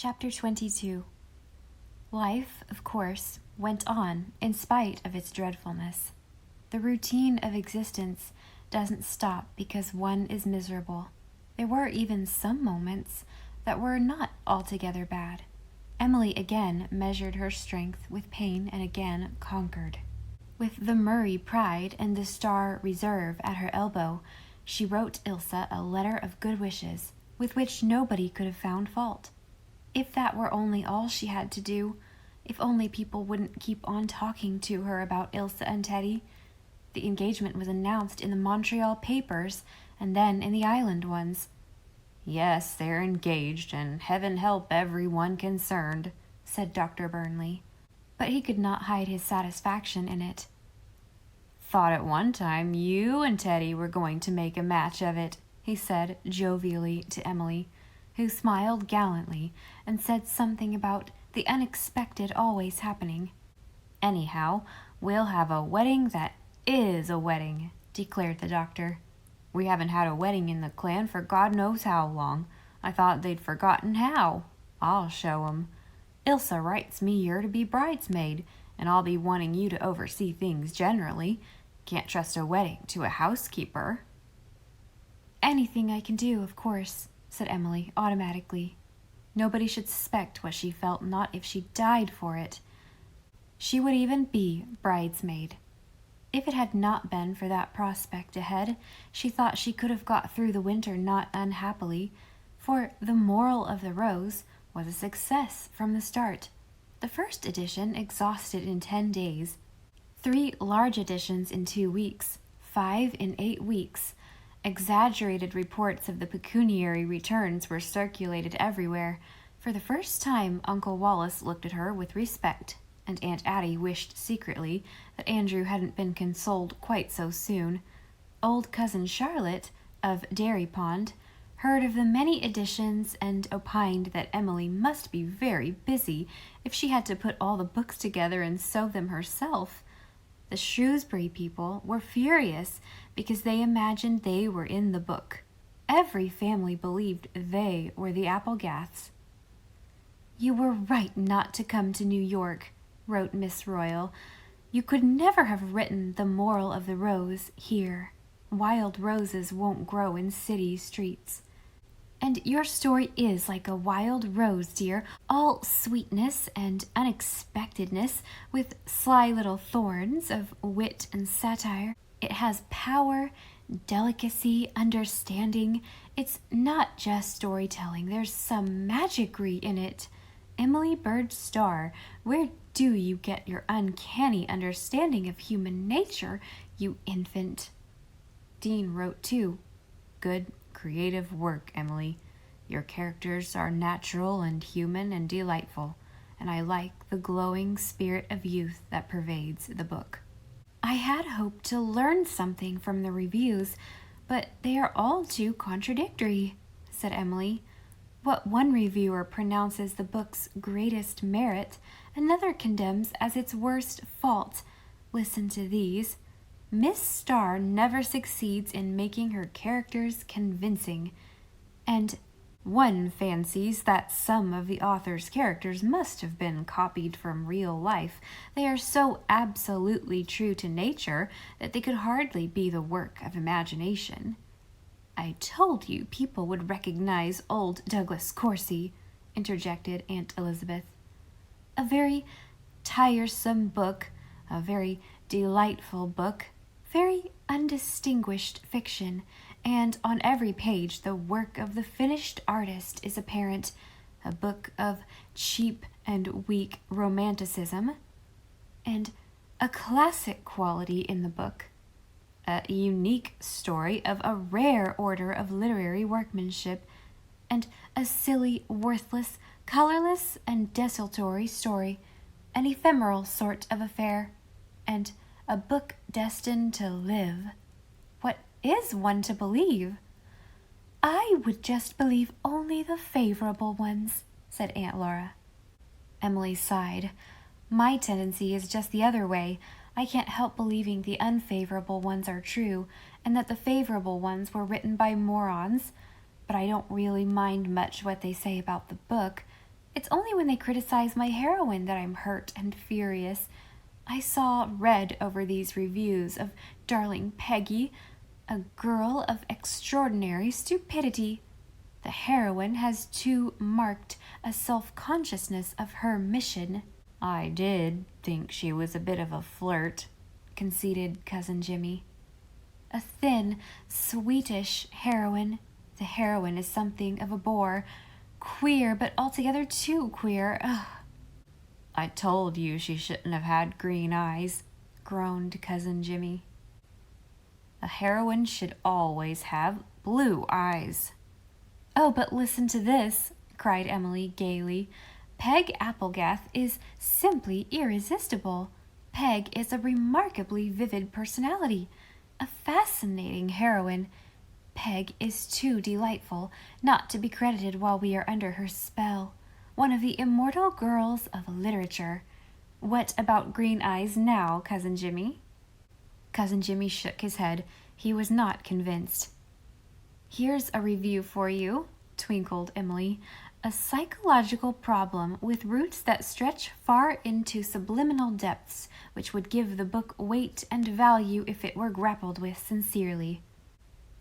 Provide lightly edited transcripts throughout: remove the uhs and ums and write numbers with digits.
Chapter 22. Life, of course, went on in spite of its dreadfulness. The routine of existence doesn't stop because one is miserable. There were even some moments that were not altogether bad. Emily again measured her strength with pain and again conquered. With the Murray Pride and the Star Reserve at her elbow, she wrote Ilse a letter of good wishes with which nobody could have found fault. If that were only all she had to do, if only people wouldn't keep on talking to her about Ilse and Teddy. The engagement was announced in the Montreal papers and then in the island ones. "Yes, they're engaged, and heaven help everyone concerned," said Dr. Burnley. But he could not hide his satisfaction in it. "Thought at one time you and Teddy were going to make a match of it," he said jovially to Emily, who smiled gallantly and said something about the unexpected always happening. "Anyhow, we'll have a wedding that is a wedding," declared the doctor. "We haven't had a wedding in the clan for God knows how long. I thought they'd forgotten how. I'll show 'em. Ilse writes me you're to be bridesmaid, and I'll be wanting you to oversee things generally. Can't trust a wedding to a housekeeper." "Anything I can do, of course," said Emily automatically. Nobody should suspect what she felt, not if she died for it. She would even be bridesmaid. If it had not been for that prospect ahead, she thought she could have got through the winter not unhappily, for The Moral of the Rose was a success from the start. The first edition exhausted in 10 days, 3 large editions in 2 weeks, 5 in 8 weeks. Exaggerated reports of the pecuniary returns were circulated everywhere. For the first time, Uncle Wallace looked at her with respect, and Aunt Addie wished secretly that Andrew hadn't been consoled quite so soon. Old Cousin Charlotte, of Dairy Pond, heard of the many editions and opined that Emily must be very busy if she had to put all the books together and sew them herself. The Shrewsbury people were furious because they imagined they were in the book. Every family believed they were the Applegaths. "You were right not to come to New York," wrote Miss Royal. "You could never have written The Moral of the Rose here. Wild roses won't grow in city streets. And your story is like a wild rose, dear, all sweetness and unexpectedness, with sly little thorns of wit and satire. It has power, delicacy, understanding. It's not just storytelling. There's some magicry in it. Emily Bird Starr, where do you get your uncanny understanding of human nature, you infant?" Dean wrote too. "Good, creative work, Emily. Your characters are natural and human and delightful, and I like the glowing spirit of youth that pervades the book." "I had hoped to learn something from the reviews, but they are all too contradictory," said Emily. "What one reviewer pronounces the book's greatest merit, another condemns as its worst fault. Listen to these. Miss Starr never succeeds in making her characters convincing, and one fancies that some of the author's characters must have been copied from real life. They are so absolutely true to nature that they could hardly be the work of imagination." "I told you people would recognize old Douglas Corsi," interjected Aunt Elizabeth. "A very tiresome book, a very delightful book, very undistinguished fiction, and on every page the work of the finished artist is apparent. A book of cheap and weak romanticism, and a classic quality in the book. A unique story of a rare order of literary workmanship, and a silly, worthless, colorless, and desultory story, an ephemeral sort of affair, and a book destined to live. What is one to believe?" "I would just believe only the favorable ones," said Aunt Laura. Emily sighed. "My tendency is just the other way. I can't help believing the unfavorable ones are true, and that the favorable ones were written by morons. But I don't really mind much what they say about the book. It's only when they criticize my heroine that I'm hurt and furious. I saw red over these reviews of darling Peggy, a girl of extraordinary stupidity. The heroine has too marked a self-consciousness of her mission. I did think she was a bit of a flirt, conceded Cousin Jimmy. A thin, sweetish heroine. The heroine is something of a bore. Queer, but altogether too queer. Ugh. I told you she shouldn't have had green eyes, groaned Cousin Jimmy. A heroine should always have blue eyes. Oh, but listen to this, cried Emily gaily. Peg Applegath is simply irresistible. Peg is a remarkably vivid personality, a fascinating heroine. Peg is too delightful not to be credited while we are under her spell. One of the immortal girls of literature. What about green eyes now, Cousin Jimmy? Cousin Jimmy shook his head. He was not convinced. Here's a review for you, twinkled Emily. A psychological problem with roots that stretch far into subliminal depths, which would give the book weight and value if it were grappled with sincerely.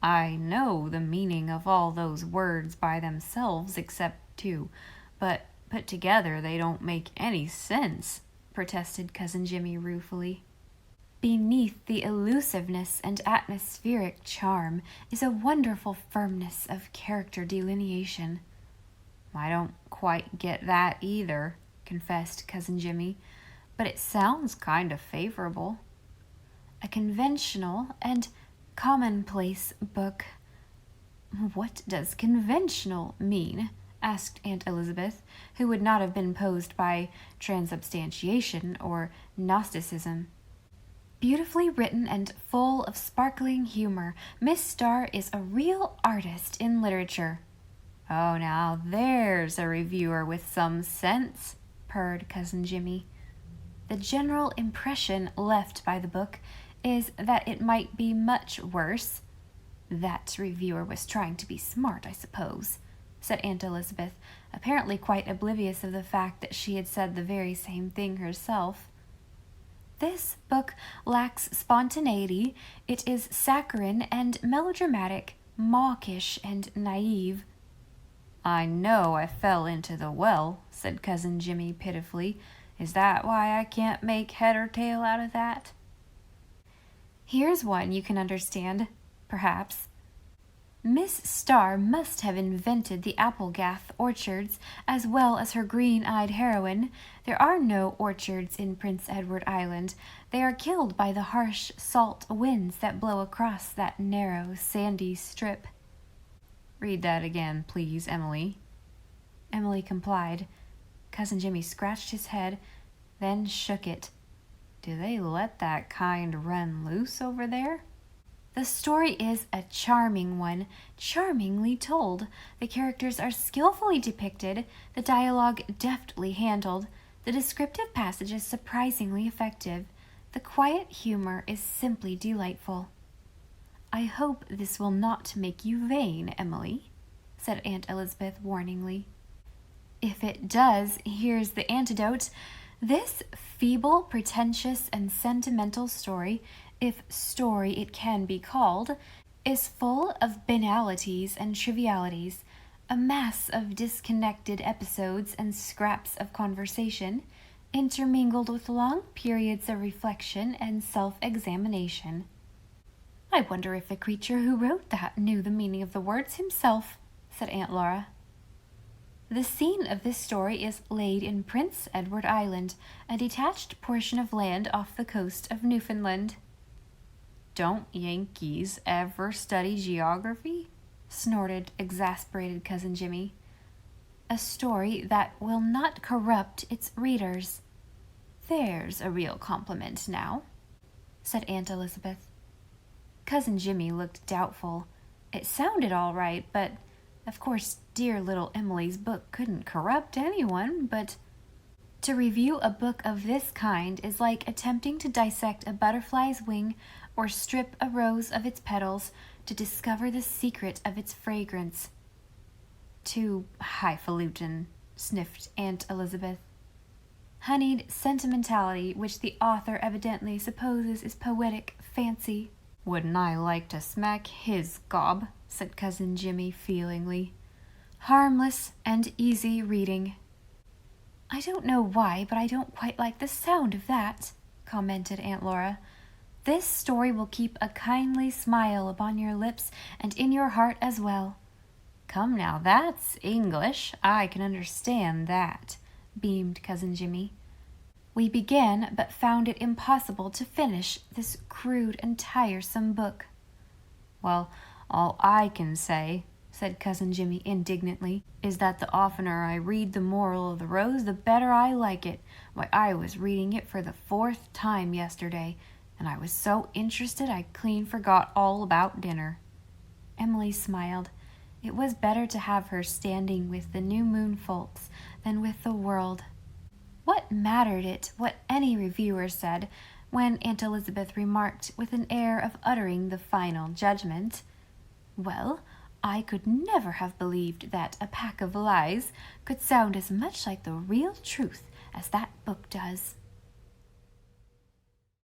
I know the meaning of all those words by themselves except two, but put together they don't make any sense, protested Cousin Jimmy ruefully. Beneath the elusiveness and atmospheric charm is a wonderful firmness of character delineation. I don't quite get that either, confessed Cousin Jimmy, but it sounds kind of favorable. A conventional and commonplace book. What does conventional mean? Asked Aunt Elizabeth, who would not have been posed by transubstantiation or Gnosticism. Beautifully written and full of sparkling humor, Miss Starr is a real artist in literature. Oh, now there's a reviewer with some sense, purred Cousin Jimmy. The general impression left by the book is that it might be much worse. That reviewer was trying to be smart, I suppose, said Aunt Elizabeth, apparently quite oblivious of the fact that she had said the very same thing herself. This book lacks spontaneity. It is saccharine and melodramatic, mawkish and naive. I know I fell into the well, said Cousin Jimmy pitifully. Is that why I can't make head or tail out of that? Here's one you can understand, perhaps. Miss Starr must have invented the Applegath orchards as well as her green-eyed heroine. There are no orchards in Prince Edward Island. They are killed by the harsh, salt winds that blow across that narrow, sandy strip. Read that again, please, Emily. Emily complied. Cousin Jimmy scratched his head, then shook it. Do they let that kind run loose over there? The story is a charming one, charmingly told. The characters are skillfully depicted, the dialogue deftly handled, the descriptive passages surprisingly effective. The quiet humor is simply delightful. I hope this will not make you vain, Emily, said Aunt Elizabeth warningly. If it does, here's the antidote. This feeble, pretentious, and sentimental story, if story it can be called, is full of banalities and trivialities, a mass of disconnected episodes and scraps of conversation, intermingled with long periods of reflection and self-examination. I wonder if the creature who wrote that knew the meaning of the words himself, said Aunt Laura. The scene of this story is laid in Prince Edward Island, a detached portion of land off the coast of Newfoundland. Don't Yankees ever study geography? Snorted exasperated Cousin Jimmy. A story that will not corrupt its readers. There's a real compliment now, said Aunt Elizabeth. Cousin Jimmy looked doubtful. It sounded all right, but of course dear little Emily's book couldn't corrupt anyone, but to review a book of this kind is like attempting to dissect a butterfly's wing or strip a rose of its petals to discover the secret of its fragrance. Too highfalutin, sniffed Aunt Elizabeth. Honeyed sentimentality, which the author evidently supposes is poetic fancy. Wouldn't I like to smack his gob, said Cousin Jimmy feelingly. Harmless and easy reading. I don't know why, but I don't quite like the sound of that, commented Aunt Laura. This story will keep a kindly smile upon your lips and in your heart as well. Come now, that's English. I can understand that, beamed Cousin Jimmy. We began, but found it impossible to finish this crude and tiresome book. Well, all I can say, said Cousin Jimmy indignantly, is that the oftener I read The Moral of the Rose, the better I like it. Why, I was reading it for the 4th time yesterday, and I was so interested I clean forgot all about dinner. Emily smiled. It was better to have her standing with the new moon folks than with the world. What mattered it what any reviewer said when Aunt Elizabeth remarked with an air of uttering the final judgment, Well, I could never have believed that a pack of lies could sound as much like the real truth as that book does.